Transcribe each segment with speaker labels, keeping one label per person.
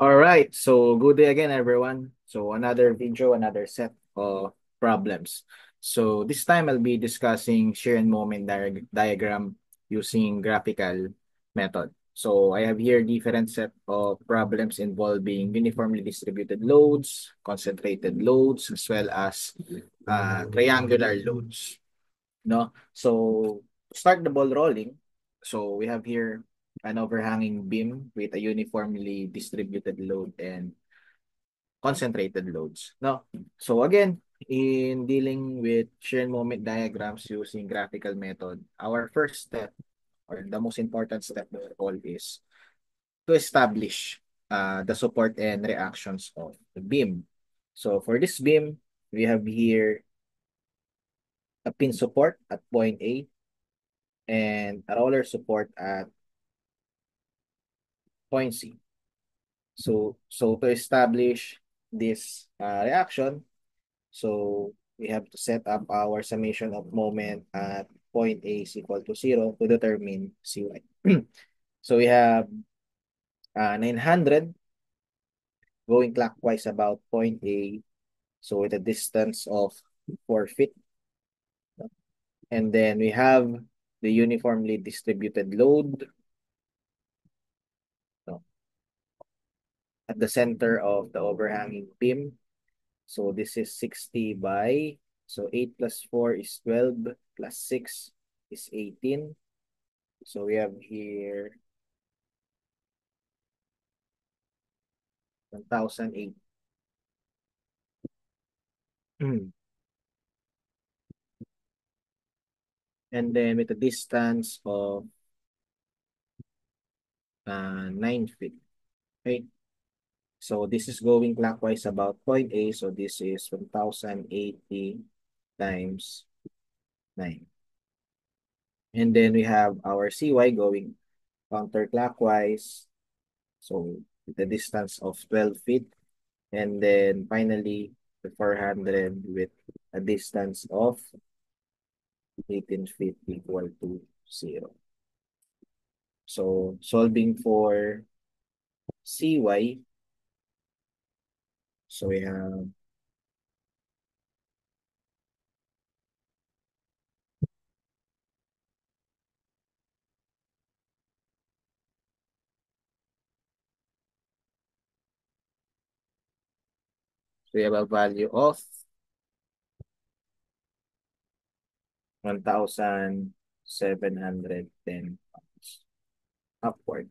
Speaker 1: All right, so good day again, everyone. So another video, another set of problems. So this time I'll be discussing shear and moment diagram using graphical method. So I have here different set of problems involving uniformly distributed loads, concentrated loads, as well as triangular loads. No, so to start the ball rolling. So we have here an overhanging beam with a uniformly distributed load and concentrated loads. No, so again, in dealing with shear and moment diagrams using graphical method, our first step or the most important step of all is to establish the support and reactions of the beam. So for this beam, we have here a pin support at point A and a roller support at point C. So to establish this reaction, so we have to set up our summation of moment at point A is equal to 0 to determine Cy. So we have 900 going clockwise about point A, so with a distance of 4 feet. And then we have the uniformly distributed load, no, at the center of the overhanging beam. So this is 60 by, so 8 plus 4 is 12, plus 6 is 18. So we have here 1,008. And then with a distance of 9 feet. Okay. So this is going clockwise about point A. So this is 1,080 times 9. And then we have our CY going counterclockwise. So with a distance of 12 feet. And then finally, the 400 with a distance of 18 feet equal to 0. So solving for CY, so we have a value of 1,710 pounds upward.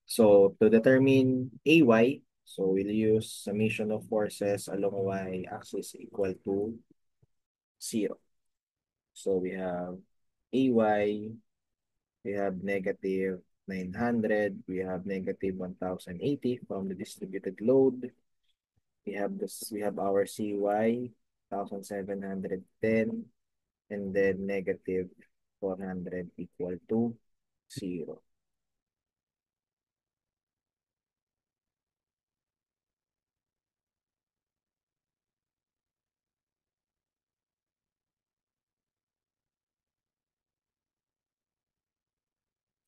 Speaker 1: So to determine AY, so we'll use summation of forces along Y axis equal to 0. So we have AY, we have negative 900, we have negative 1,080 from the distributed load. We have our CY 1,710 and then negative 400 equal to 0.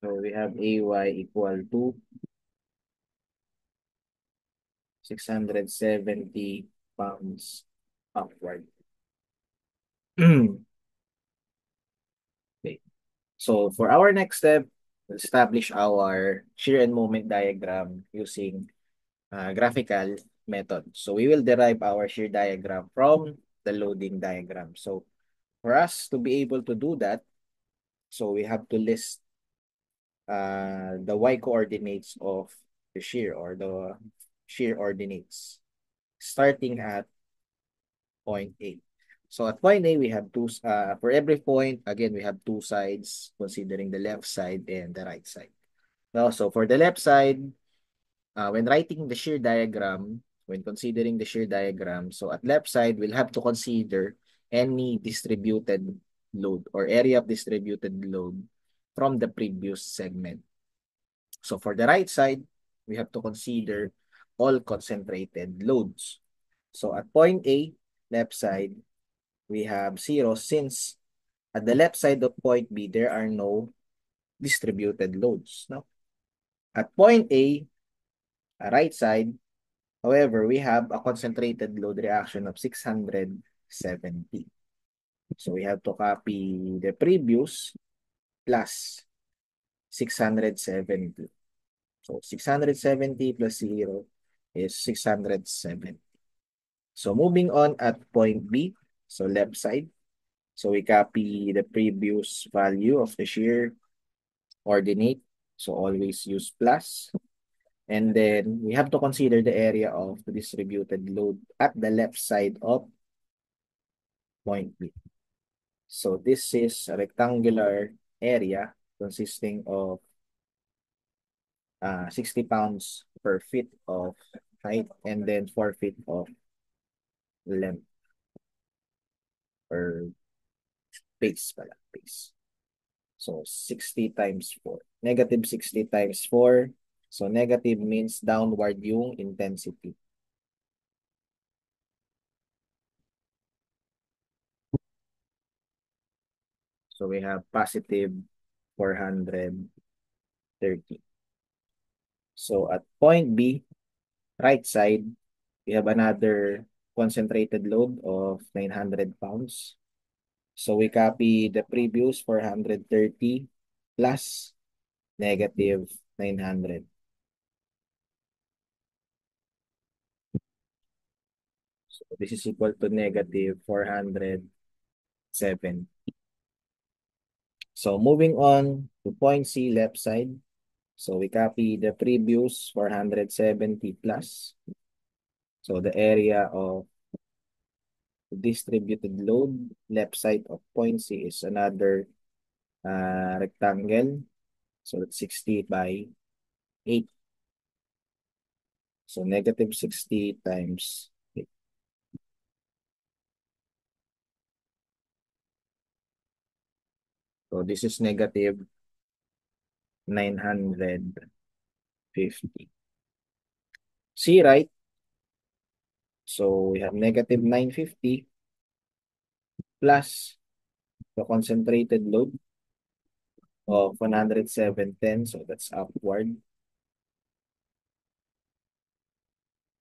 Speaker 1: So we have AY equal to 670 pounds upward. Okay. So for our next step, we'll establish our shear and moment diagram using graphical method. So we will derive our shear diagram from the loading diagram. So for us to be able to do that, so we have to list the y coordinates of the shear or the shear ordinates starting at point A. So at point A, we have for every point, again, we have two sides considering the left side and the right side. Now, so for the left side, when writing the shear diagram, when considering the shear diagram, so at left side, we'll have to consider any distributed load or area of distributed load from the previous segment. So for the right side, we have to consider all concentrated loads. So at point A, left side, we have 0 since At the left side of point B, there are no distributed loads. No? At point A, right side, however, we have a concentrated load reaction of 670. So we have to copy the previous plus 670. So 670 plus 0 is 670. So moving on at point B, so left side. So we copy the previous value of the shear coordinate. So always use plus. And then we have to consider the area of the distributed load at the left side of point B. So this is a rectangular area consisting of 60 pounds per feet of height and then 4 feet of length or base pala, base. So 60 times 4. Negative 60 times 4. So negative means downward yung intensity. So we have positive 430. So at point B, right side, we have another concentrated load of 900 pounds. So we copy the previous 430 plus negative 900. So this is equal to negative 407. So moving on to point C, left side. So we copy the previous 470 plus. So the area of distributed load, left side of point C is another rectangle. So that's 60 by 8. So negative 60 times 8. So this is negative 950. C right. So we have negative 950 plus the concentrated load of 107.10. So that's upward.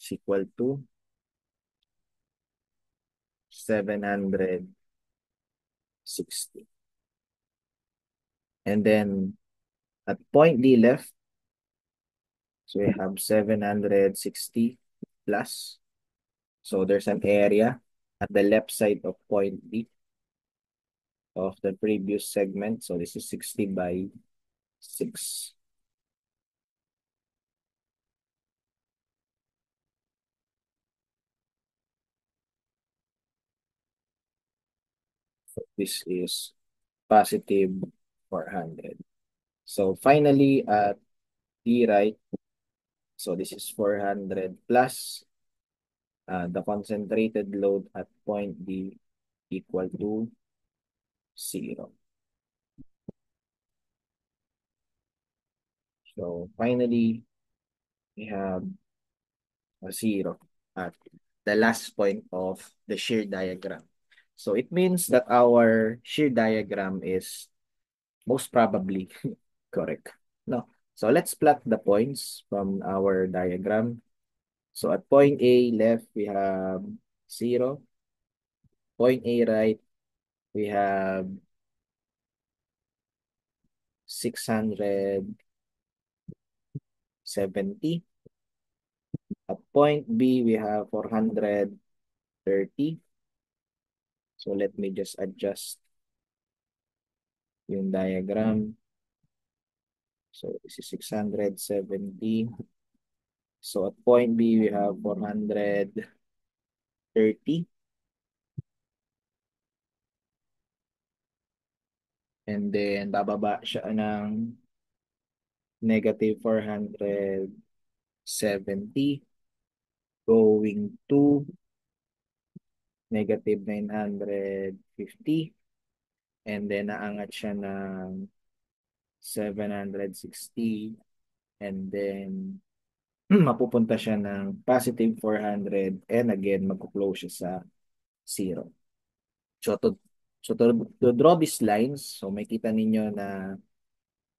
Speaker 1: Is equal to 760. And then at point D left, so we have 760 plus. So there's an area at the left side of point D of the previous segment. So this is 60 by 6. So this is positive 400. So finally at D right, so this is 400 plus the concentrated load at point D equal to 0. So finally, we have a 0 at the last point of the shear diagram. So it means that our shear diagram is most probably correct. No. So let's plot the points from our diagram. So at point A left, we have 0. Point A right, we have 670. At point B, we have 430. So let me just adjust yung diagram. So this is 670. So at point B, we have 430. And then bababa siya ng negative 470 going to negative 950. And then naangat siya ng 760. And then mapupunta siya ng positive 400 and again magko-close siya sa 0. So So to draw these lines, so makita ninyo na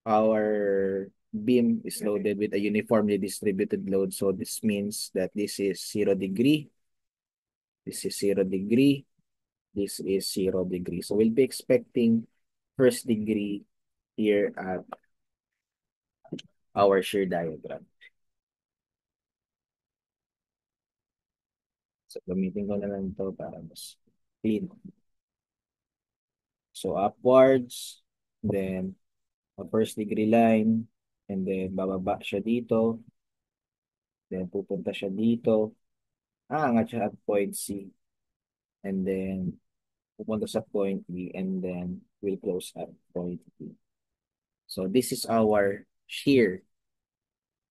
Speaker 1: our beam is loaded with a uniformly distributed load. So this means that this is 0 degree, this is 0 degree, this is 0 degree. So we'll be expecting first degree here at our shear diagram. So gamitin ko na lang ito para mas clean. So upwards, then a first degree line, and then bababa siya dito, then pupunta siya dito, aangat siya at point C, and then pupunta sa point B, and then will close at point B. So this is our shear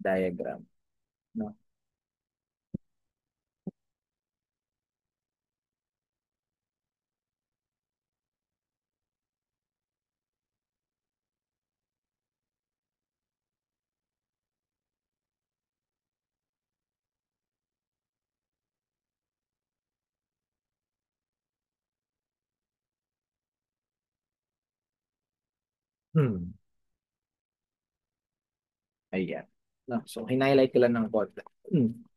Speaker 1: diagram. No? Hmm. Ayan. No? So hinighlight ko lang ng konti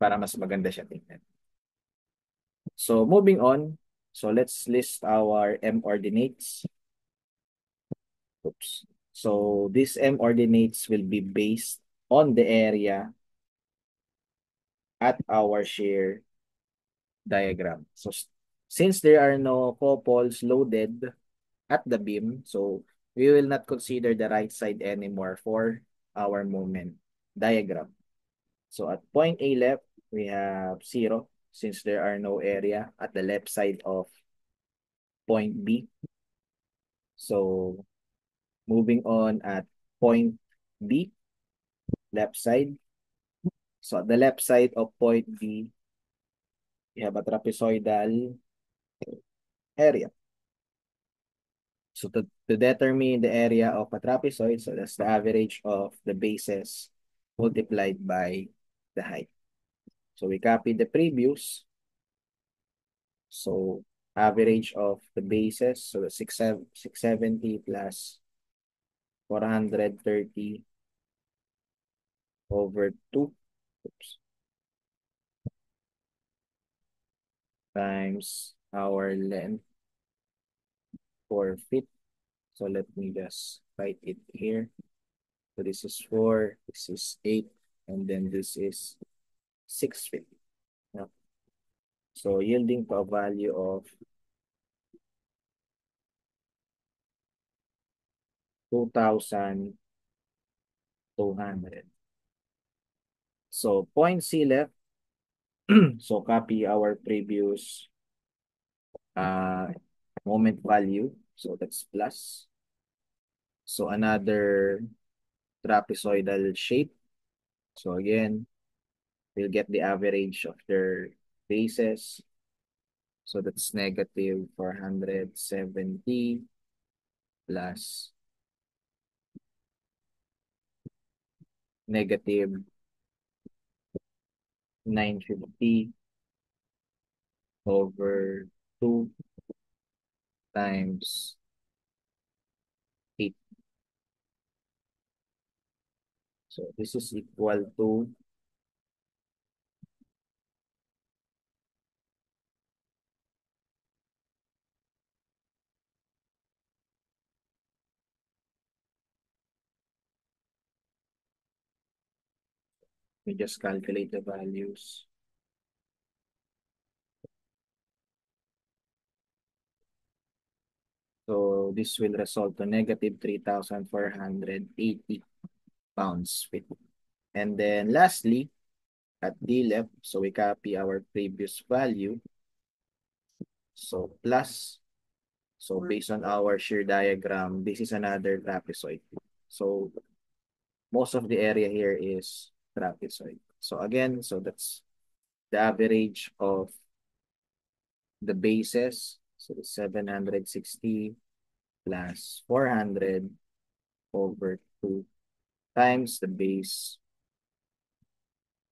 Speaker 1: para mas maganda siya tingnan. So moving on, so let's list our M ordinates. Oops. So these M ordinates will be based on the area at our shear diagram. So since there are no couples loaded at the beam, so we will not consider the right side anymore for our moment diagram. So at point A left, we have 0 since there are no area at the left side of point B. So moving on at point B, left side. So at the left side of point B, we have a trapezoidal area. So to determine the area of a trapezoid, so that's the average of the bases multiplied by the height. So we copy the previous. So average of the bases, so 670 plus 430 over 2. Oops. Times our length, 4 feet. So let me just write it here. So this is 4, this is 8, and then this is 6 feet. Yeah. So yielding to a value of 2,200. So point C left. So copy our previous uh, moment value. So that's plus. So another trapezoidal shape. So again, we'll get the average of their bases. So that's negative 470 plus negative 950 over 2 times 8. So this is equal to we just calculate the values. So this will result to negative 3,480 pounds-feet. And then lastly, at D left, so we copy our previous value. So plus, so based on our shear diagram, this is another trapezoid. So most of the area here is trapezoid. So again, so that's the average of the bases. So 760 plus 400 over 2 times the base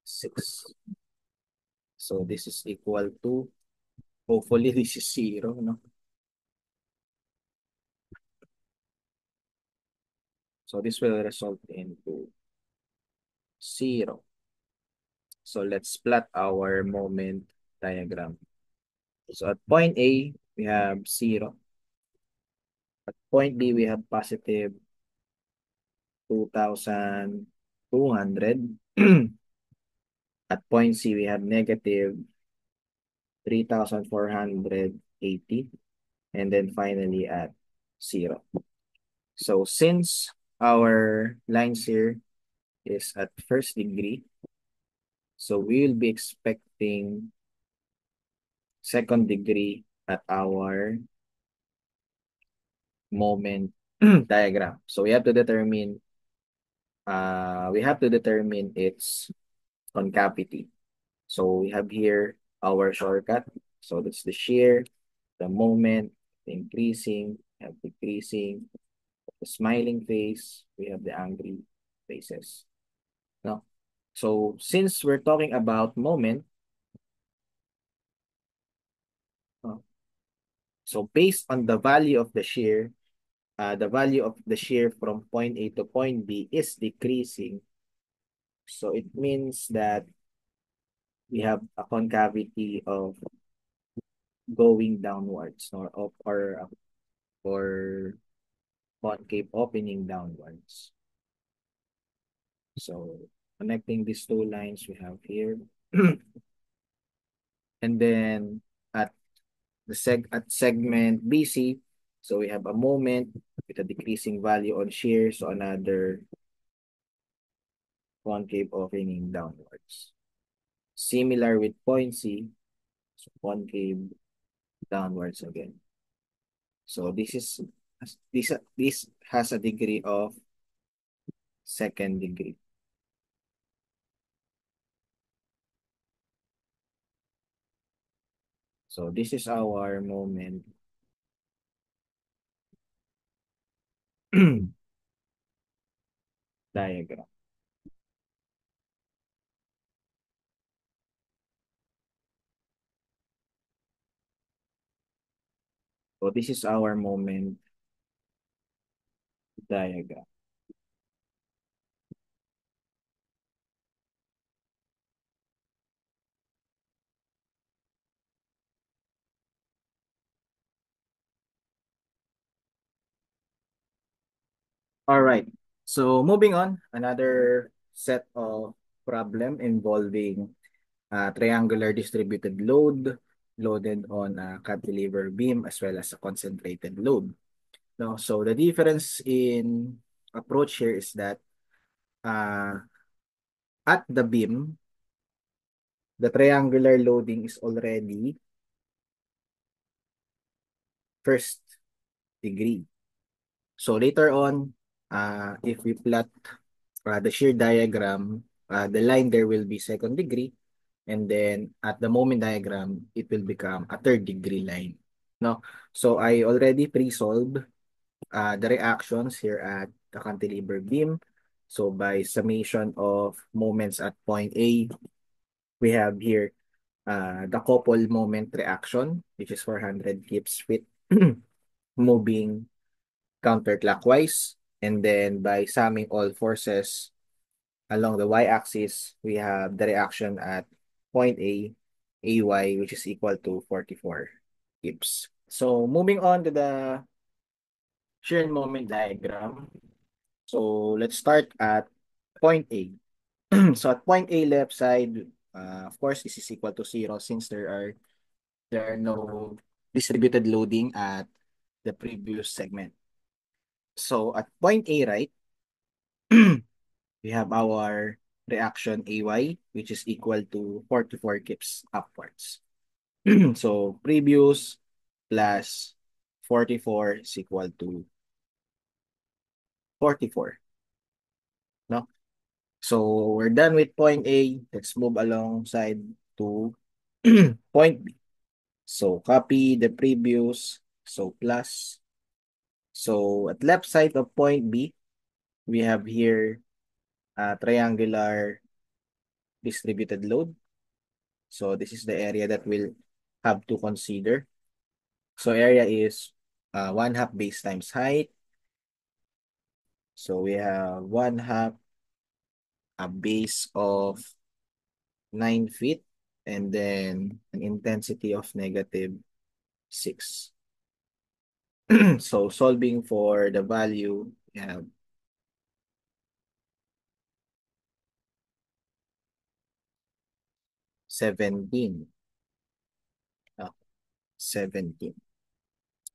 Speaker 1: 6. So this is equal to, hopefully this is 0, no? So this will result into 0. So let's plot our moment diagram. So at point A, we have 0. At point B, we have positive 2,200. At point C, we have negative 3,480. And then finally at 0. So since our lines here is at first degree, so we will be expecting second degree at our moment diagram. So we have to determine its concavity. So we have here our shortcut. So that's the shear, the moment, the increasing, we have decreasing, the smiling face, we have the angry faces. No? So since we're talking about moment, uh, so based on the value of the shear from point A to point B is decreasing. So it means that we have a concavity of going downwards or concave opening downwards. So connecting these two lines we have here. And then at at segment BC, so we have a moment with a decreasing value on shear, so another concave opening downwards. Similar with point C, so concave downwards again. So this has a degree of second degree. So this is our moment diagram. So this is our moment diagram. All right. So moving on, another set of problem involving triangular distributed load loaded on a cantilever beam as well as a concentrated load. No, so the difference in approach here is that uh, at the beam, the triangular loading is already first degree. So later on, if we plot the shear diagram, the line there will be second degree, and then at the moment diagram, it will become a third degree line. No, so I already pre-solved the reactions here at the cantilever beam. So by summation of moments at point A, we have here the couple moment reaction, which is 400 kips fit moving counterclockwise. And then by summing all forces along the y-axis, we have the reaction at point A, AY, which is equal to 44 kips. So moving on to the shear and moment diagram. So let's start at point A. So at point A left side, of course, this is equal to 0 since there are no distributed loading at the previous segment. So at point A right, we have our reaction AY, which is equal to 44 kips upwards. So previous plus 44 is equal to 44. No? So we're done with point A. Let's move alongside to point B. So copy the previous. So plus. So at left side of point B, we have here a triangular distributed load. So this is the area that we'll have to consider. So area is 1/2 base times height So we have 1/2 a base of 9 feet and then an intensity of -6. So solving for the value, we have 17. Ah, 17.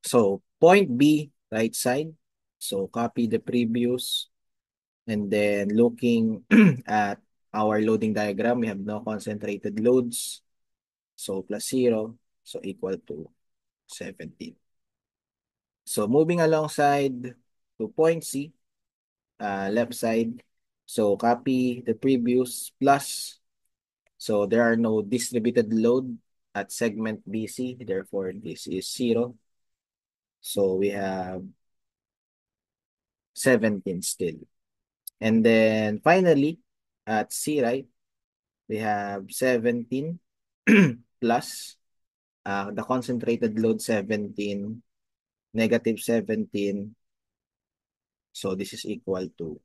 Speaker 1: So point B, right side. So copy the previous and then looking at our loading diagram, we have no concentrated loads. So plus 0, so equal to 17. So moving alongside to point C, left side. So copy the previous plus. So there are no distributed load at segment BC. Therefore, this is 0. So we have 17 still. And then finally, at C, right, we have 17 plus the concentrated load 17, -17. So this is equal to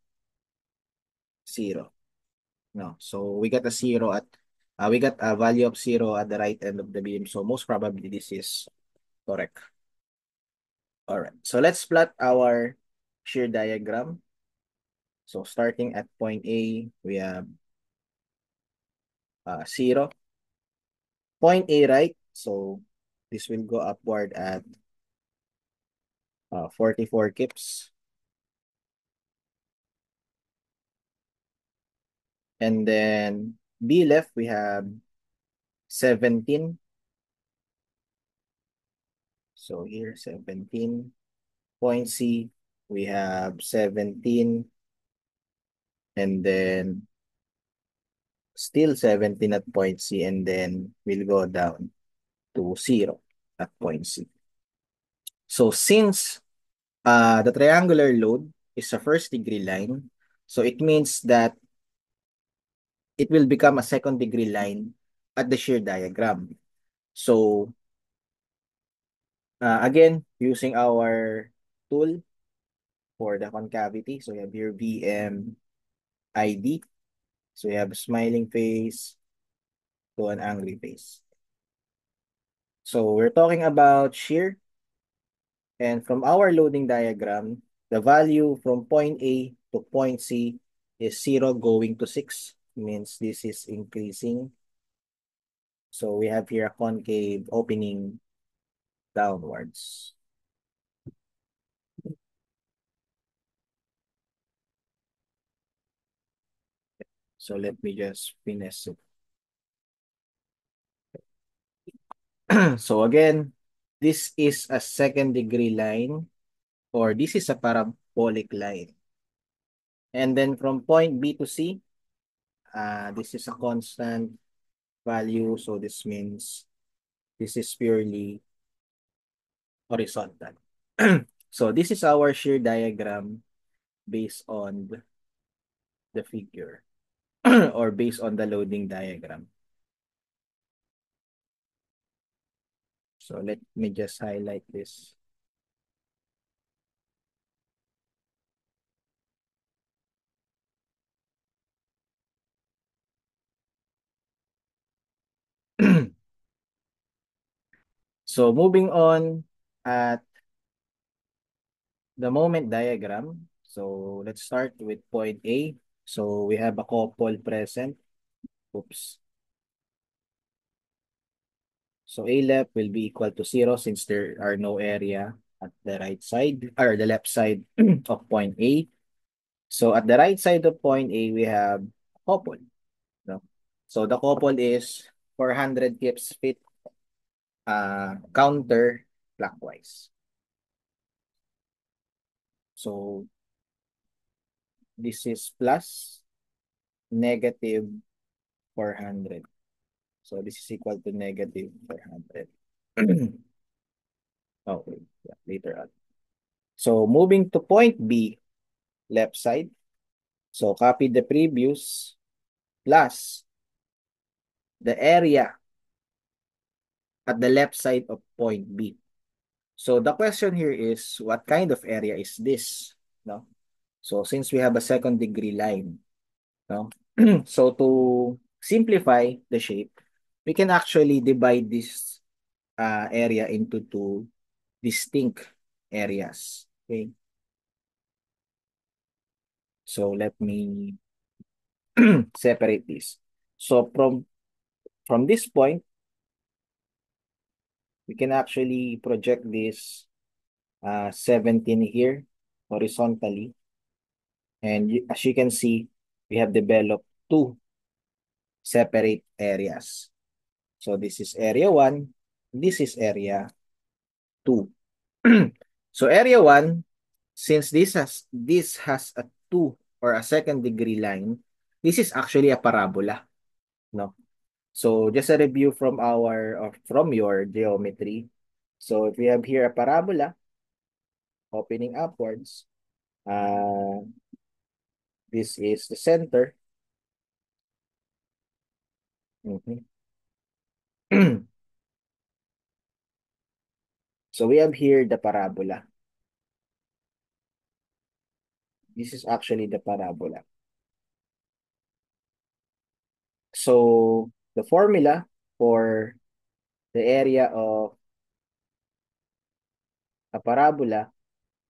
Speaker 1: 0. No, so we got a 0 at we got a value of 0 at the right end of the beam. So most probably this is correct. All right. So let's plot our shear diagram. So starting at point A, we have 0. Point A, right? So this will go upward at 44 kips. And then B left, we have 17. So here, 17. Point C, we have 17. And then still 17 at point C. And then we'll go down to 0 at point C. So since the triangular load is a first degree line, so it means that it will become a second degree line at the shear diagram. So again, using our tool for the concavity, so we have here VMID. So we have a smiling face to an angry face. So we're talking about shear, and from our loading diagram, the value from point A to point C is 0 going to 6, means this is increasing. So we have here a concave opening downwards. So let me just finish it. So again, this is a second degree line, or this is a parabolic line. And then from point B to C, this is a constant value. So this means this is purely horizontal. So this is our shear diagram based on the figure or based on the loading diagram. So let me just highlight this. So moving on at the moment diagram. So let's start with point A. So we have a couple present. Oops. So A left will be equal to 0 since there are no area at the right side or the left side of point A. So at the right side of point A, we have couple. No? So the couple is 400 kips fit counter clockwise. So this is plus -400. So this is equal to -400. Okay, yeah, later on. So moving to point B, left side. So copy the previous plus the area at the left side of point B. So the question here is, what kind of area is this? No? So since we have a second degree line, no? So to simplify the shape, we can actually divide this area into two distinct areas. Okay. So let me separate this. So from this point, we can actually project this 17 here horizontally. And as you can see, we have developed two separate areas. So this is area 1, this is area 2. So area 1, since this has a 2 or a second degree line, this is actually a parabola, no? So just a review from our or from your geometry. So if we have here a parabola opening upwards, uh, this is the center. Mhm. So we have here the parabola. This is actually the parabola. So the formula for the area of a parabola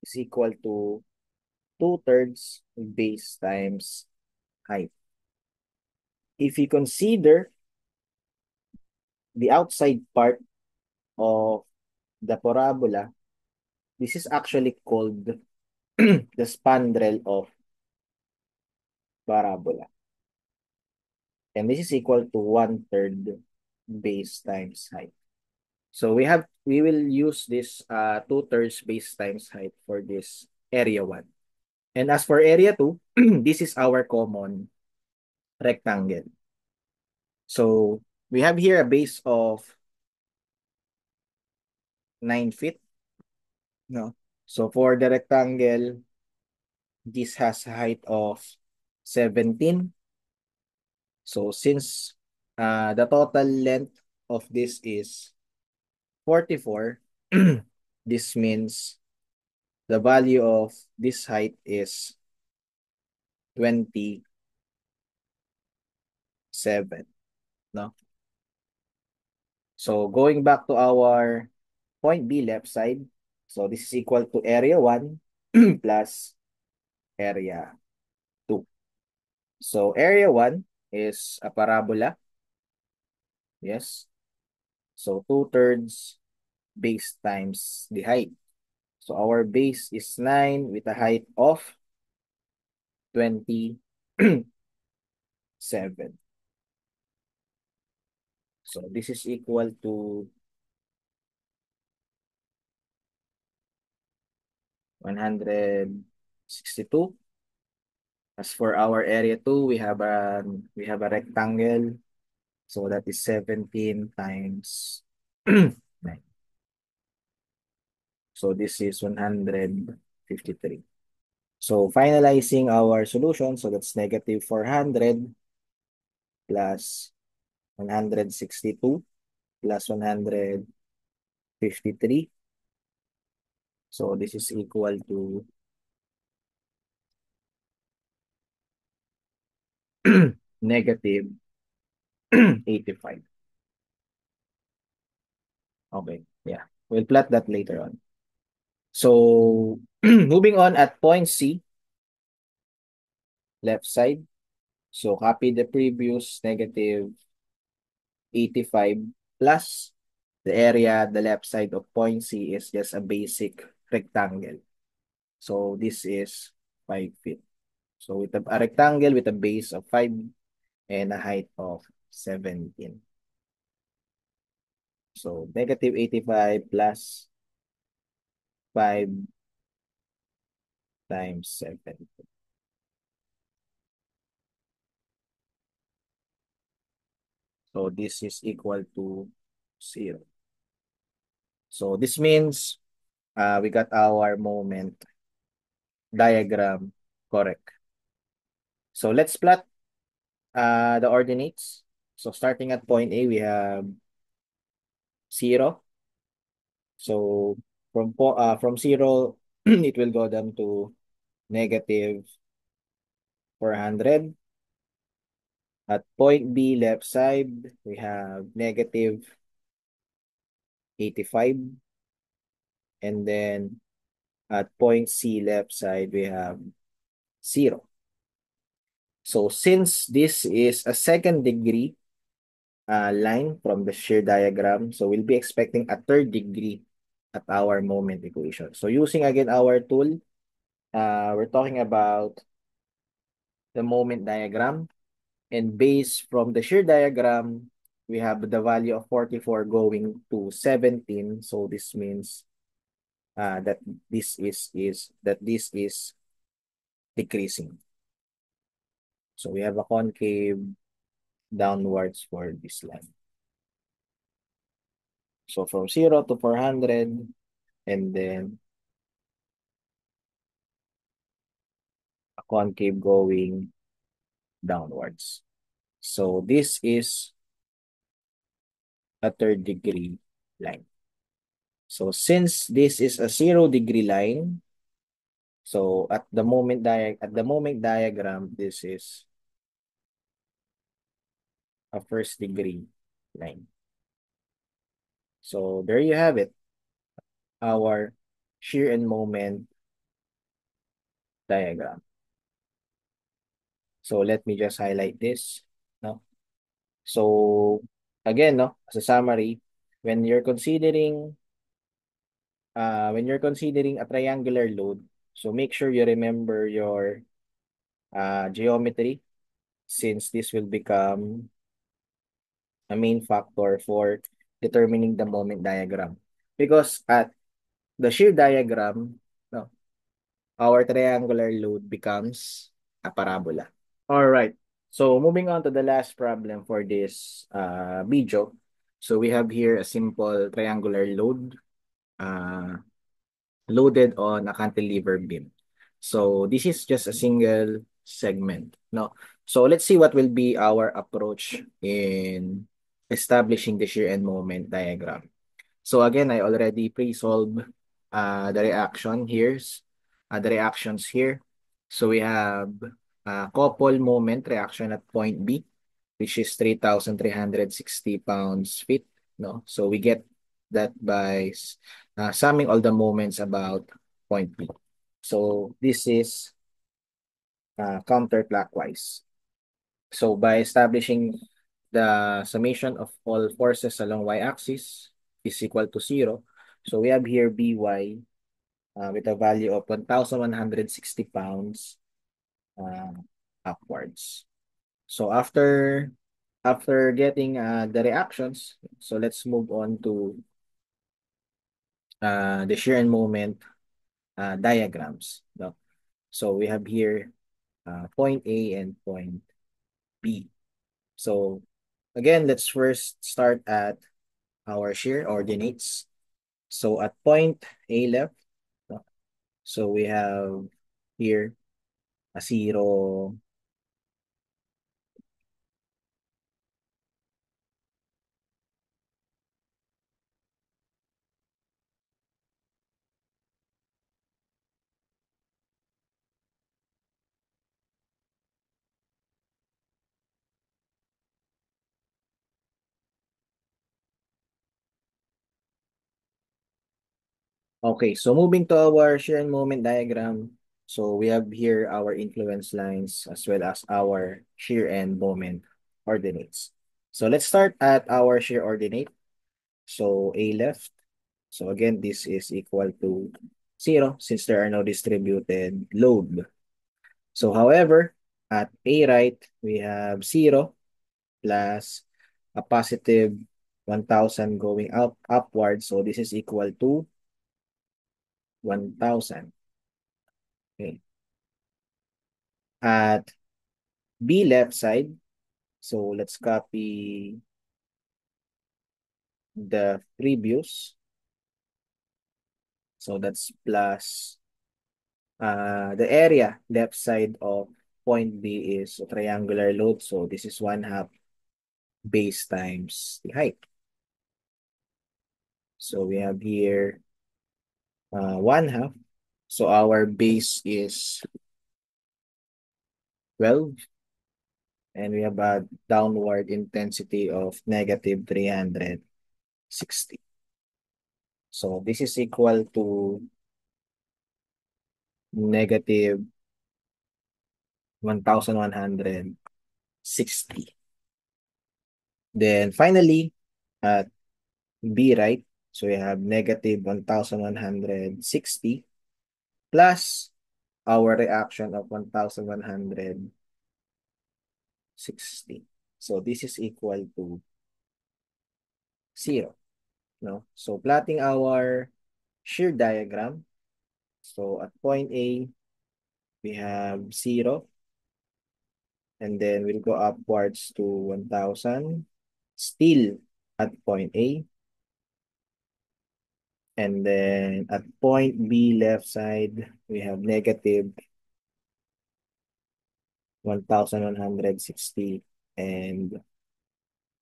Speaker 1: is equal to 2/3 base times height. If you consider the outside part of the parabola, this is actually called the spandrel of parabola. And this is equal to 1/3 base times height. So we will use this 2/3 base times height for this area 1. And as for area 2, this is our common rectangle. So we have here a base of 9 feet. No. So for the rectangle, this has a height of 17. So since the total length of this is 44, this means the value of this height is 27. No? So going back to our point B left side, so this is equal to area 1 plus area 2. So area 1 is a parabola. Yes. So 2/3 base times the height. So our base is 9 with a height of 27. So this is equal to 162. As for our area 2, we have a rectangle. So that is 17 times 9. So this is 153. So finalizing our solution, so that's negative 400 plus 162 plus 153. So this is equal to negative 85. Okay, yeah. We'll plot that later on. So moving on at point C, left side. So copy the previous negative 85 plus the area, the left side of point C is just a basic rectangle. So this is 5 feet. So with a rectangle with a base of 5 and a height of 17. So negative 85 plus 5 times 7. So this is equal to 0. So this means we got our moment diagram correct. So let's plot the ordinates. So starting at point A, we have 0. So from 0, it will go down to negative 400. At point B, left side, we have negative 85. And then at point C, left side, we have 0. So since this is a second degree line from the shear diagram, so we'll be expecting a third degree at our moment equation. So using again our tool, we're talking about the moment diagram. And based from the shear diagram, we have the value of 44 going to 17. So this means that this is decreasing. So we have a concave downwards for this line. So from 0 to 400, and then a concave going downwards. So this is a third degree line. So since this is a 0 degree line, so at the moment diagram, this is a first degree line. So there you have it, our shear and moment diagram. So let me just highlight this. No? So again, no, as a summary, when you're considering a triangular load, so make sure you remember your geometry, since this will become a main factor for determining the moment diagram. Because at the shear diagram, no, our triangular load becomes a parabola. All right. So moving on to the last problem for this video. So we have here a simple triangular load loaded on a cantilever beam. So this is just a single segment. No. So let's see what will be our approach in establishing the shear and moment diagram. So again, I already pre-solved the reaction here, the reactions here. So we have couple moment reaction at point B, which is 3,360 pounds-feet. No, so we get that by summing all the moments about point B. So this is counterclockwise. So by establishing the summation of all forces along y-axis is equal to 0. So we have here By with a value of 1,160 pounds uh, upwards. So after getting the reactions, so let's move on to the shear and moment diagrams. No? So we have here point A and point B. So again, let's first start at our shear ordinates. So at point A left, no? So we have here a 0. Okay, so moving to our shear and moment diagram. So we have here our influence lines as well as our shear and moment ordinates. So let's start at our shear ordinate. So A left. So again, this is equal to 0 since there are no distributed load. So however, at A right, we have 0 plus a positive 1,000 going upward. So this is equal to 1,000. Okay. At B left side, so let's copy the previous. So that's plus the area left side of point B is a triangular load. So this is 1/2 base times the height. So we have here 1/2. So our base is 12, and we have a downward intensity of negative 360. So this is equal to negative 1,160. Then finally, at B, right? So we have negative 1,160 plus our reaction of 1,160. So this is equal to 0. No? So plotting our shear diagram. So at point A, we have 0. And then we'll go upwards to 1,000. Still at point A. And then at point B left side, we have negative 1,160 and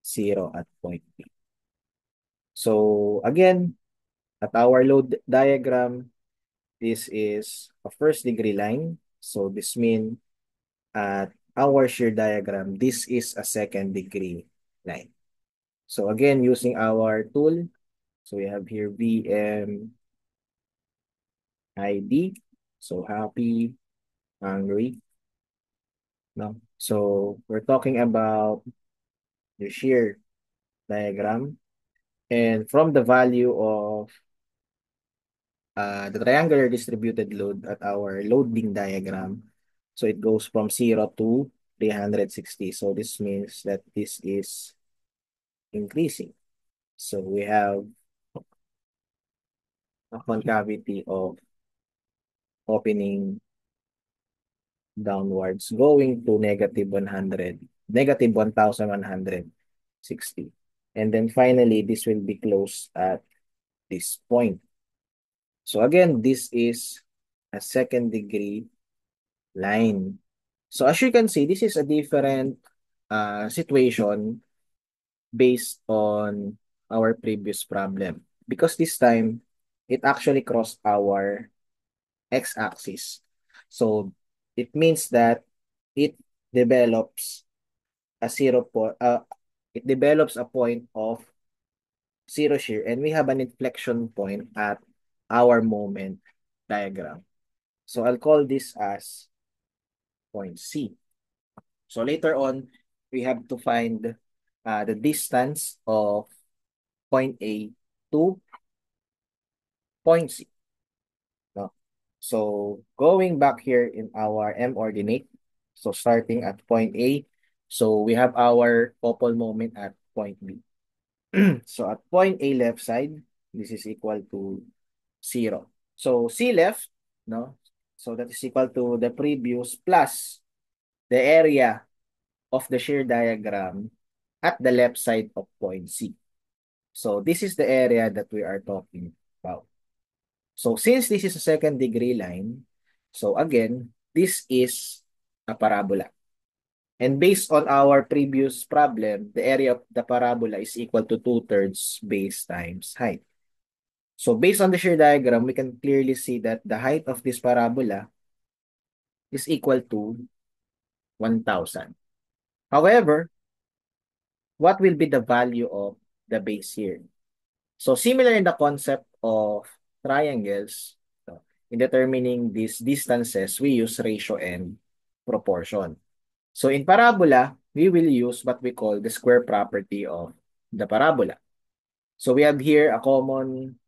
Speaker 1: 0 at point B. So again, at our load diagram, this is a first degree line. So this means at our shear diagram, this is a second degree line. So again, using our tool, so we have here VM ID. So happy, hungry. No? So we're talking about the shear diagram. And from the value of the triangular distributed load at our loading diagram, so it goes from 0 to 360. So this means that this is increasing. So we have a concavity of opening downwards going to negative 100, negative 1,160. And then finally, this will be closed at this point. So again, this is a second degree line. So as you can see, this is a different situation based on our previous problem. Because this time, it actually crossed our x-axis. So it means that it develops a it develops a point of zero shear, and we have an inflection point at our moment diagram. So I'll call this as point C. So later on, we have to find the distance of point A to point C. No? So going back here in our M ordinate, so starting at point A, so we have our couple moment at point B. So at point A left side, this is equal to 0. So C left, no? So that is equal to the previous plus the area of the shear diagram at the left side of point C. So this is the area that we are talking about. So since this is a second degree line, so again, this is a parabola. And based on our previous problem, the area of the parabola is equal to 2/3 base times height. So based on the shear diagram, we can clearly see that the height of this parabola is equal to 1,000. However, what will be the value of the base here? So similar in the concept of triangles, so in determining these distances, we use ratio and proportion. So in parabola, we will use what we call the square property of the parabola. So we have here a common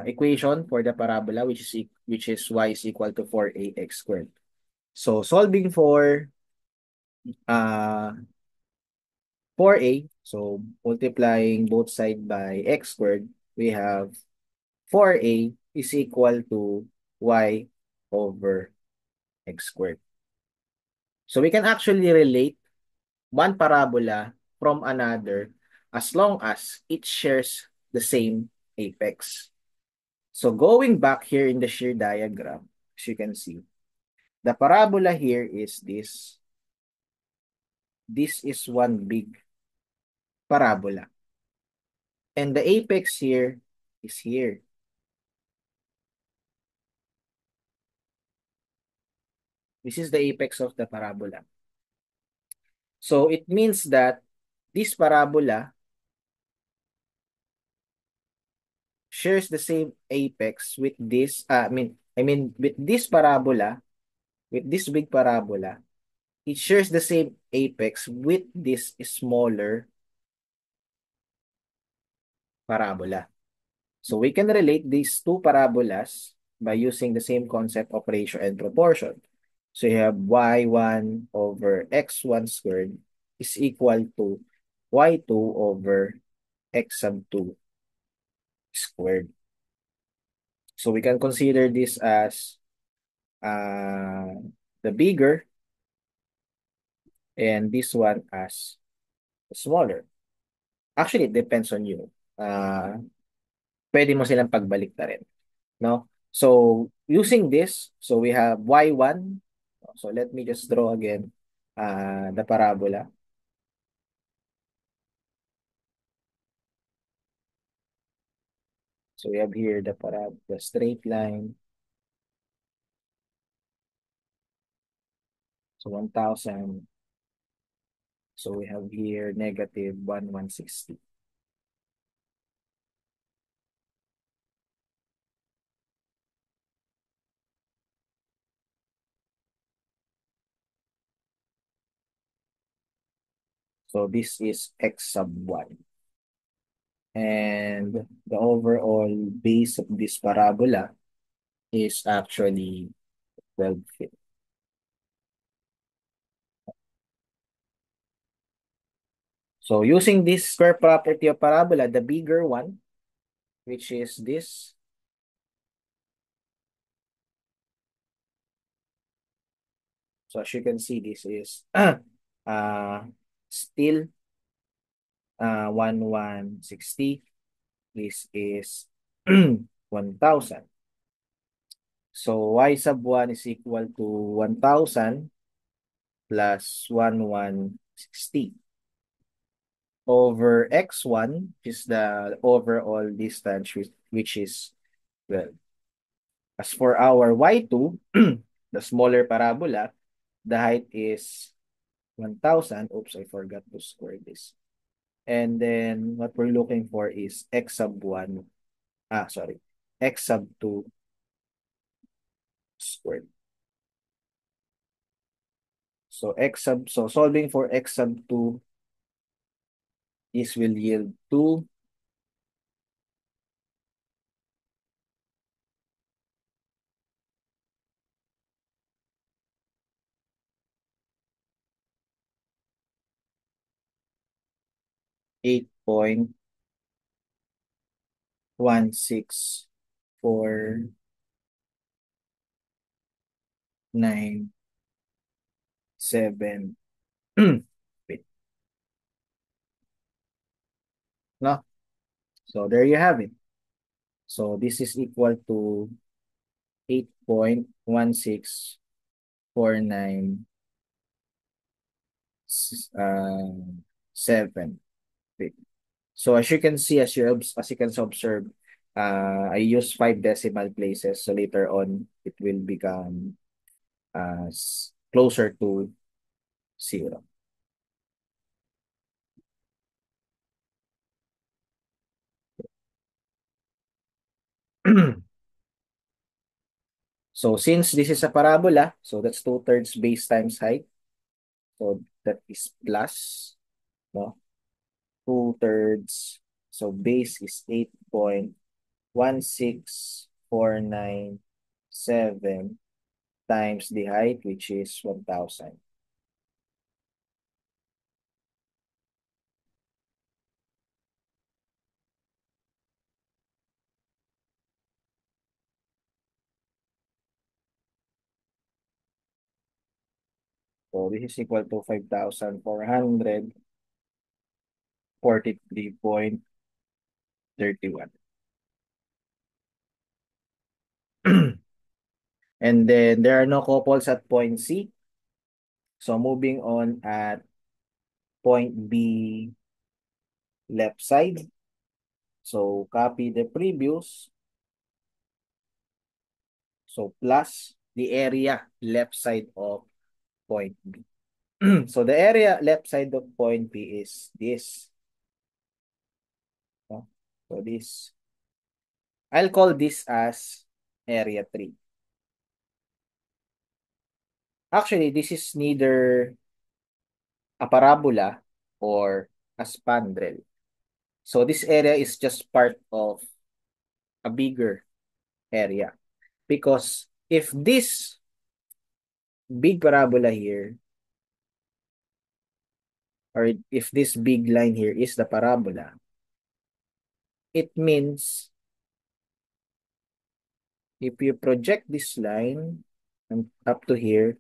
Speaker 1: equation for the parabola, which is y is equal to 4ax squared. So solving for uh, 4a, so multiplying both sides by x squared, we have 4a is equal to y over x squared. So we can actually relate one parabola from another as long as it shares the same apex. So going back here in the shear diagram, as you can see, the parabola here is this. This is one big parabola. And the apex here is here. This is the apex of the parabola. So it means that this parabola shares the same apex with this, with this parabola, with this big parabola, it shares the same apex with this smaller parabola. So we can relate these two parabolas by using the same concept of ratio and proportion. So you have y1 over x1 squared is equal to y2 over x sub 2 squared. So we can consider this as uh, the bigger and this one as smaller. Actually, it depends on you. Pwede mo silang pagbalik na rin. No? So, using this, so we have y1. So, let me just draw again the parabola. So, we have here the straight line. So, 1,000. So, we have here negative 1,160. So, this is x sub 1. And the overall base of this parabola is actually 12 feet. So using this square property of parabola, the bigger one, which is this, so as you can see, this is still 1,160. This is 1,000. So y sub 1 is equal to 1,000 plus 1,160 over x1, which is the overall distance, which is 12. As for our y2, the smaller parabola, the height is 1,000. Oops, I forgot to square this. And then what we're looking for is x sub 1. X sub 2 squared. So solving for x sub 2, this will yield to 8.1649.7 feet. No? So there you have it. So this is equal to 8.1649 7 feet. So as you can see, as you can observe, I use 5 decimal places. So later on, it will become closer to 0. So since this is a parabola, so that's 2/3 base times height. So that is plus, no? 2/3. So base is 8.16497 times the height, which is 1,000. So this is equal to 5,443.31. And then there are no couples at point C. So moving on at point B left side. So copy the previous. So plus the area left side of point B. So the area left side of point B is this. No? So this, I'll call this as area 3. Actually, this is neither a parabola or a spandrel. So this area is just part of a bigger area. Because if this big parabola here, or if this big line here is the parabola, it means if you project this line and up to here,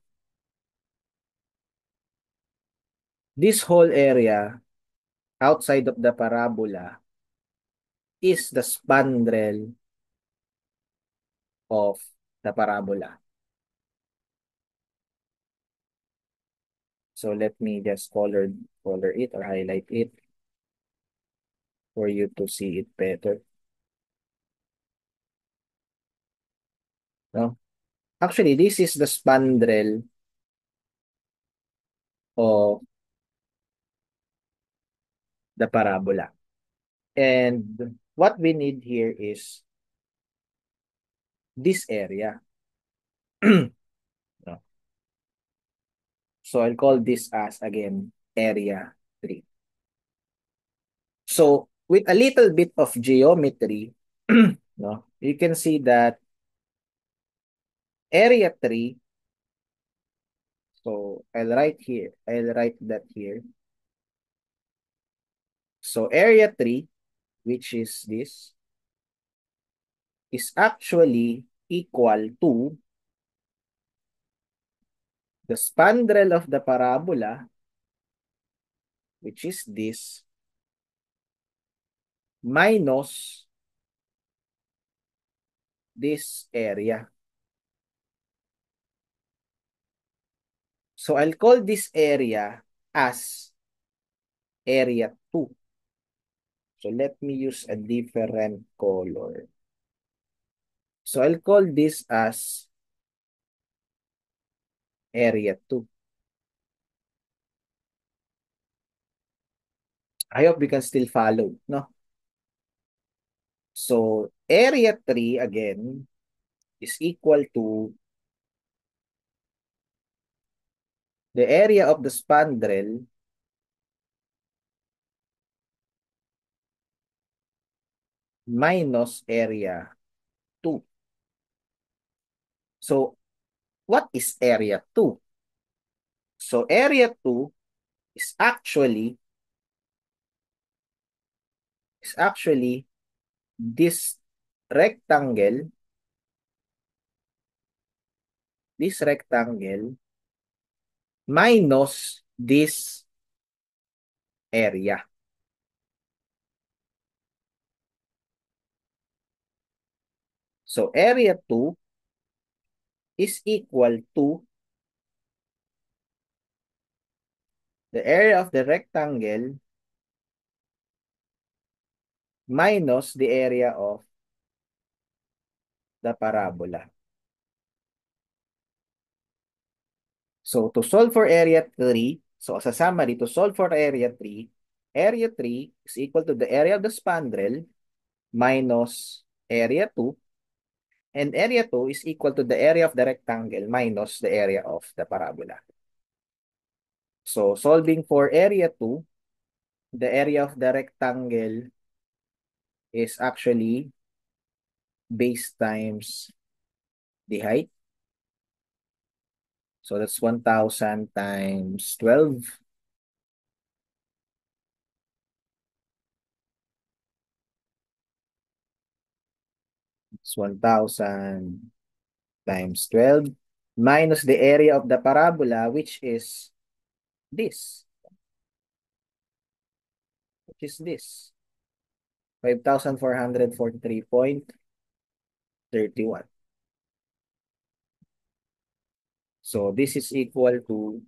Speaker 1: this whole area outside of the parabola is the spandrel of the parabola. So let me just color it or highlight it for you to see it better. No? Actually, this is the spandrel of the parabola. And what we need here is this area. No? So I'll call this as, again, area 3. So with a little bit of geometry, no, you can see that area 3, so I'll write that here. So area 3, which is this, is actually equal to the spandrel of the parabola, which is this, minus this area. So I'll call this area as area 2. So let me use a different color. So I'll call this as area 2. I hope we can still follow, no? So area 3 again is equal to the area of the spandrel minus area 2. So what is area 2? So area 2 is actually this rectangle, minus this area. So area 2 is equal to the area of the rectangle minus the area of the parabola. So to solve for area 3, so as a summary, to solve for area 3 is equal to the area of the spandrel minus area 2, and area 2 is equal to the area of the rectangle minus the area of the parabola. So solving for area 2, the area of the rectangle is actually base times the height. So that's 1,000 times 12. It's 1,000 times 12 minus the area of the parabola, which is this. 5,443.31. So this is equal to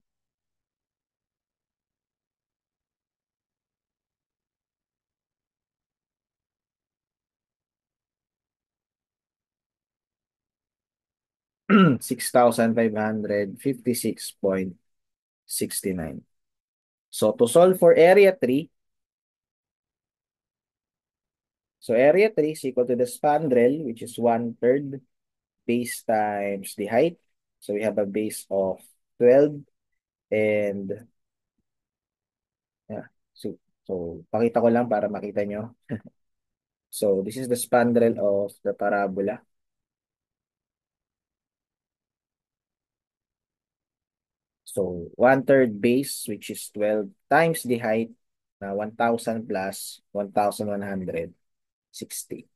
Speaker 1: 6,556.69. So to solve for area 3, so area 3 is equal to the spandrel, which is 1/3 base times the height. So we have a base of 12 and yeah. So pakita ko lang para makita nyo. So this is the spandrel of the parabola. So 1/3 base, which is 12 times the height na 1,000 plus 1,160.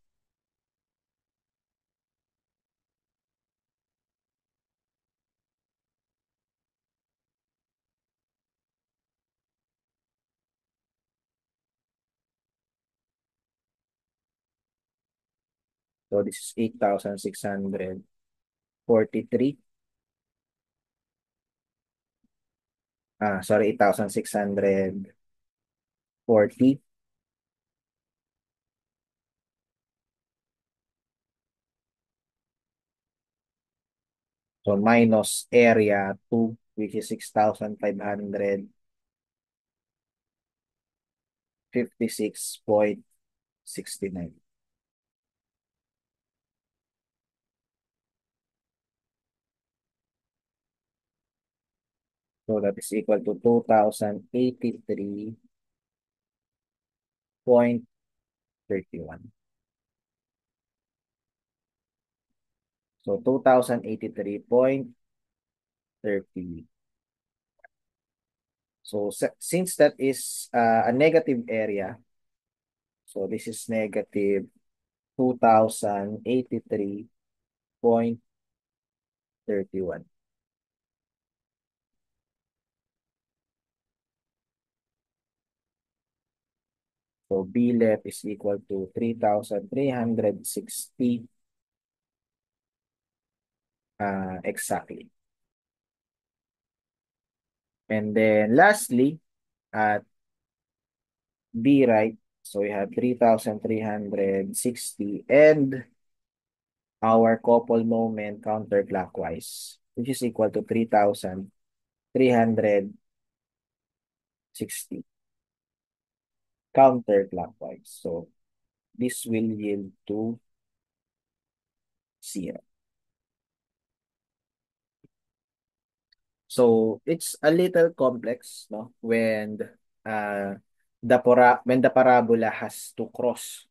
Speaker 1: So this is 8,643. Sorry, 8,640. So minus area 2, which is 6,556.69. So that is equal to 2,083.31. So 2,083.30. So since that is a negative area, so this is negative 2,083.31. So B left is equal to 3,360 exactly. And then lastly, at B right, so we have 3,360 and our couple moment counterclockwise, which is equal to 3,360 counterclockwise. So this will yield to 0. So it's a little complex, no? Uh, when the parabola has to cross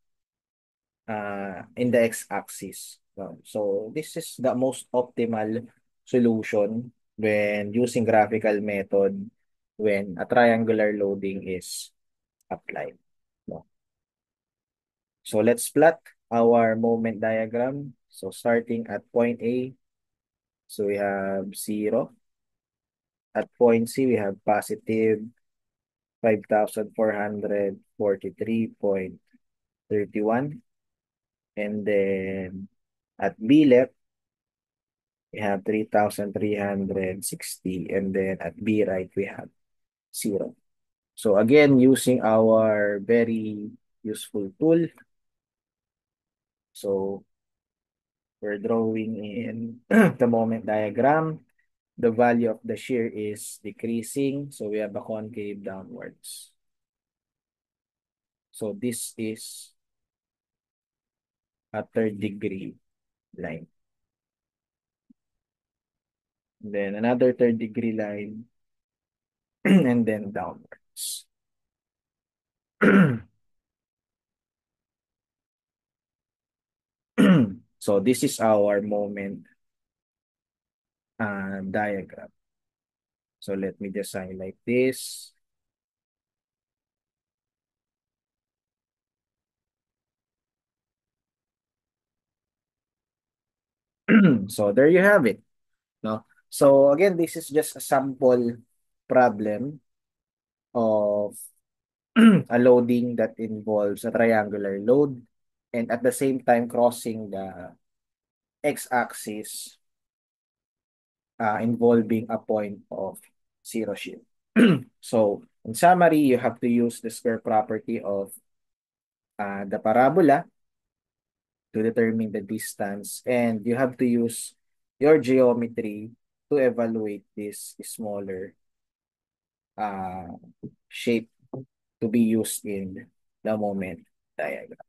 Speaker 1: in the x-axis. So this is the most optimal solution when using graphical method when a triangular loading is applied. No? So let's plot our moment diagram. So starting at point A, so we have 0. At point C, we have positive 5,443.31. And then at B left, we have 3,360. And then at B right, we have 0. So again, using our very useful tool. So we're drawing in the moment diagram. The value of the shear is decreasing. So we have a concave downwards. So this is a third degree line. And then another third degree line. And then downwards. So this is our moment diagram. So let me just highlight this. So there you have it. No? So again, this is just a sample problem of a loading that involves a triangular load and at the same time crossing the x-axis involving a point of zero shift. So in summary, you have to use the square property of the parabola to determine the distance, and you have to use your geometry to evaluate this smaller uh, shape to be used in the moment diagram.